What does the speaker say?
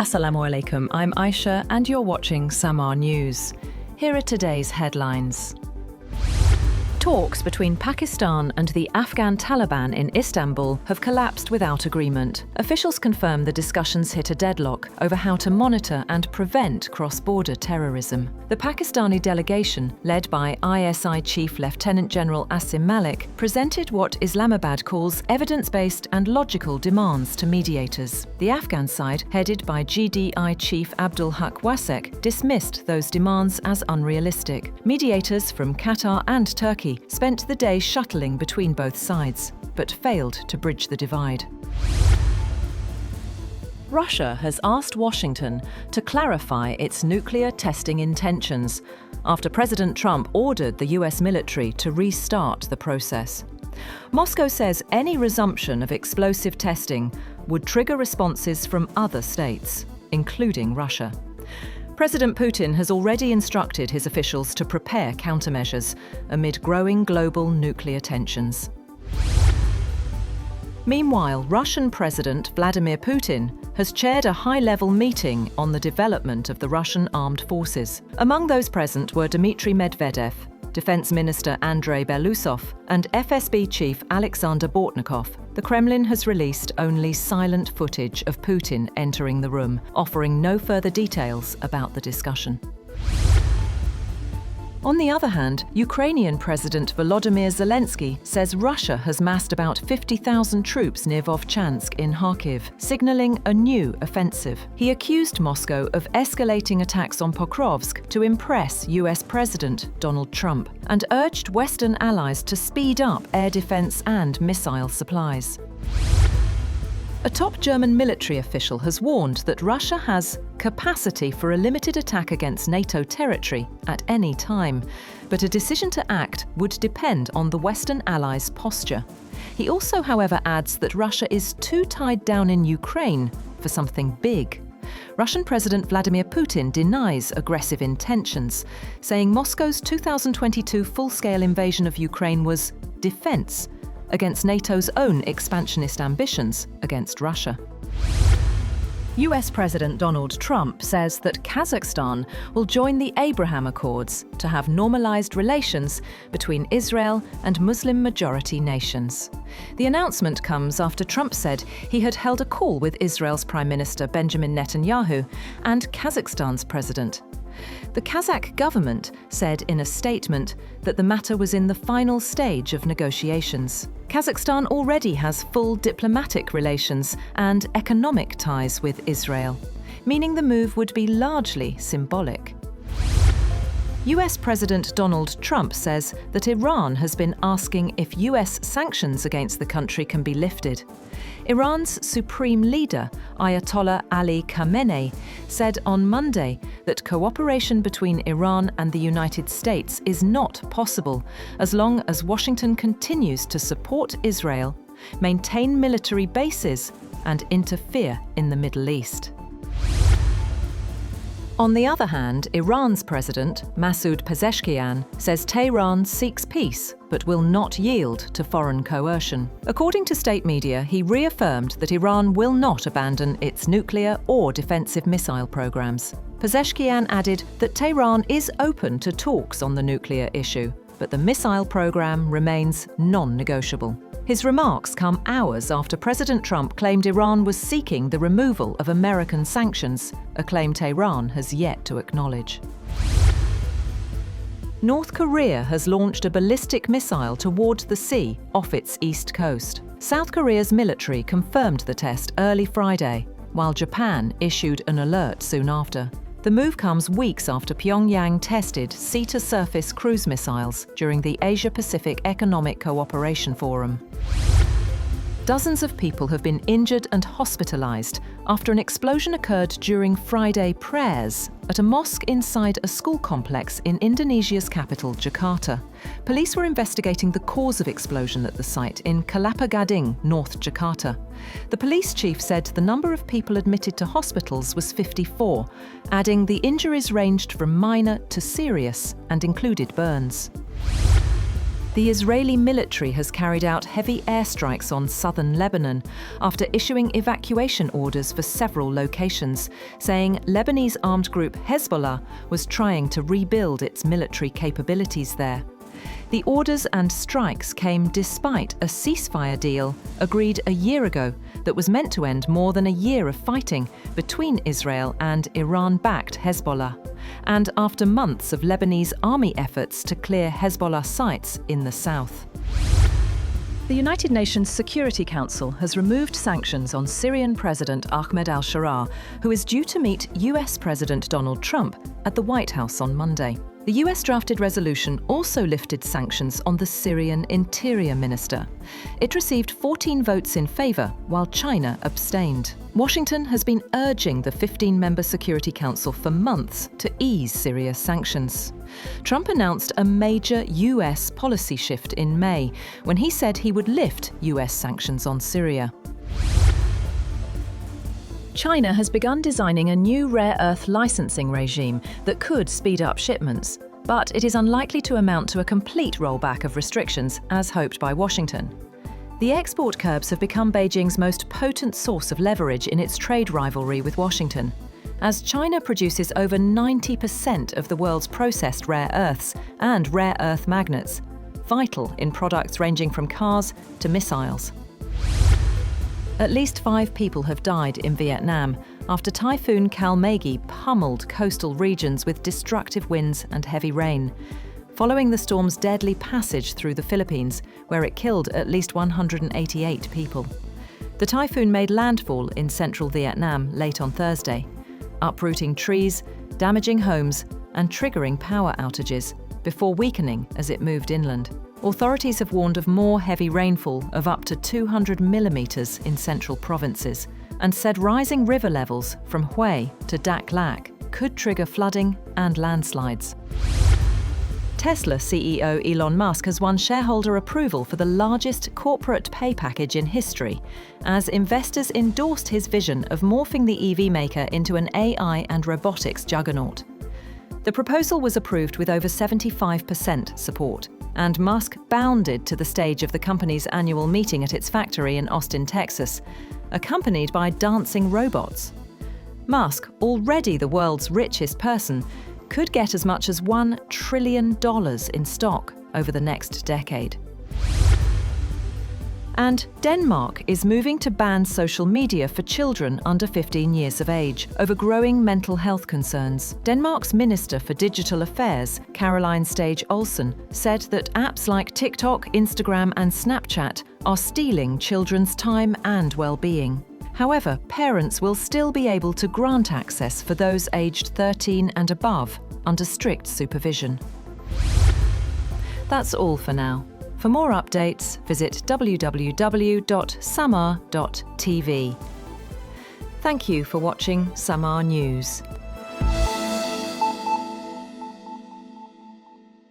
Assalamu alaikum, I'm Aisha and you're watching Samar News. Here are today's headlines. Talks between Pakistan and the Afghan Taliban in Istanbul have collapsed without agreement. Officials confirm the discussions hit a deadlock over how to monitor and prevent cross-border terrorism. The Pakistani delegation, led by ISI Chief Lieutenant General Asim Malik, presented what Islamabad calls evidence-based and logical demands to mediators. The Afghan side, headed by GDI Chief Abdul Haq Wasek, dismissed those demands as unrealistic. Mediators from Qatar and Turkey spent the day shuttling between both sides, but failed to bridge the divide. Russia has asked Washington to clarify its nuclear testing intentions after President Trump ordered the US military to restart the process. Moscow says any resumption of explosive testing would trigger responses from other states, including Russia. President Putin has already instructed his officials to prepare countermeasures amid growing global nuclear tensions. Meanwhile, Russian President Vladimir Putin has chaired a high-level meeting on the development of the Russian armed forces. Among those present were Dmitry Medvedev, Defense Minister Andrei Belousov, and FSB Chief Alexander Bortnikov. The Kremlin has released only silent footage of Putin entering the room, offering no further details about the discussion. On the other hand, Ukrainian President Volodymyr Zelensky says Russia has massed about 50,000 troops near Vovchansk in Kharkiv, signaling a new offensive. He accused Moscow of escalating attacks on Pokrovsk to impress US President Donald Trump, and urged Western allies to speed up air defense and missile supplies. A top German military official has warned that Russia has capacity for a limited attack against NATO territory at any time, but a decision to act would depend on the Western allies' posture. He also, however, adds that Russia is too tied down in Ukraine for something big. Russian President Vladimir Putin denies aggressive intentions, saying Moscow's 2022 full-scale invasion of Ukraine was defense against NATO's own expansionist ambitions against Russia. US President Donald Trump says that Kazakhstan will join the Abraham Accords to have normalized relations between Israel and Muslim-majority nations. The announcement comes after Trump said he had held a call with Israel's Prime Minister Benjamin Netanyahu and Kazakhstan's president. The Kazakh government said in a statement that the matter was in the final stage of negotiations. Kazakhstan already has full diplomatic relations and economic ties with Israel, meaning the move would be largely symbolic. US President Donald Trump says that Iran has been asking if US sanctions against the country can be lifted. Iran's supreme leader, Ayatollah Ali Khamenei, said on Monday that cooperation between Iran and the United States is not possible as long as Washington continues to support Israel, maintain military bases, and interfere in the Middle East. On the other hand, Iran's president, Masoud Pezeshkian, says Tehran seeks peace but will not yield to foreign coercion. According to state media, he reaffirmed that Iran will not abandon its nuclear or defensive missile programs. Pezeshkian added that Tehran is open to talks on the nuclear issue, but the missile program remains non-negotiable. His remarks come hours after President Trump claimed Iran was seeking the removal of American sanctions, a claim Tehran has yet to acknowledge. North Korea has launched a ballistic missile toward the sea off its east coast. South Korea's military confirmed the test early Friday, while Japan issued an alert soon after. The move comes weeks after Pyongyang tested sea-to-surface cruise missiles during the Asia-Pacific Economic Cooperation Forum. Dozens of people have been injured and hospitalized after an explosion occurred during Friday prayers at a mosque inside a school complex in Indonesia's capital, Jakarta. Police were investigating the cause of explosion at the site in Kelapa Gading, North Jakarta. The police chief said the number of people admitted to hospitals was 54, adding the injuries ranged from minor to serious and included burns. The Israeli military has carried out heavy airstrikes on southern Lebanon after issuing evacuation orders for several locations, saying Lebanese armed group Hezbollah was trying to rebuild its military capabilities there. The orders and strikes came despite a ceasefire deal agreed a year ago that was meant to end more than a year of fighting between Israel and Iran-backed Hezbollah, and after months of Lebanese army efforts to clear Hezbollah sites in the south. The United Nations Security Council has removed sanctions on Syrian President Ahmed al-Sharaa, who is due to meet US President Donald Trump at the White House on Monday. The US drafted resolution also lifted sanctions on the Syrian Interior Minister. It received 14 votes in favour, while China abstained. Washington has been urging the 15-member Security Council for months to ease Syria's sanctions. Trump announced a major US policy shift in May, when he said he would lift US sanctions on Syria. China has begun designing a new rare earth licensing regime that could speed up shipments, but it is unlikely to amount to a complete rollback of restrictions, as hoped by Washington. The export curbs have become Beijing's most potent source of leverage in its trade rivalry with Washington, as China produces over 90% of the world's processed rare earths and rare earth magnets, vital in products ranging from cars to missiles. At least 5 people have died in Vietnam after Typhoon Kalmagi pummeled coastal regions with destructive winds and heavy rain, following the storm's deadly passage through the Philippines, where it killed at least 188 people. The typhoon made landfall in central Vietnam late on Thursday, uprooting trees, damaging homes, and triggering power outages, before weakening as it moved inland. Authorities have warned of more heavy rainfall of up to 200 millimetres in central provinces, and said rising river levels from Hue to Dak Lak could trigger flooding and landslides. Tesla CEO Elon Musk has won shareholder approval for the largest corporate pay package in history, as investors endorsed his vision of morphing the EV maker into an AI and robotics juggernaut. The proposal was approved with over 75% support, and Musk bounded to the stage of the company's annual meeting at its factory in Austin, Texas, accompanied by dancing robots. Musk, already the world's richest person, could get as much as $1 trillion in stock over the next decade. And Denmark is moving to ban social media for children under 15 years of age over growing mental health concerns. Denmark's Minister for Digital Affairs, Caroline Stage Olsen, said that apps like TikTok, Instagram and Snapchat are stealing children's time and well-being. However, parents will still be able to grant access for those aged 13 and above under strict supervision. That's all for now. For more updates, visit www.samar.tv. Thank you for watching Samar News.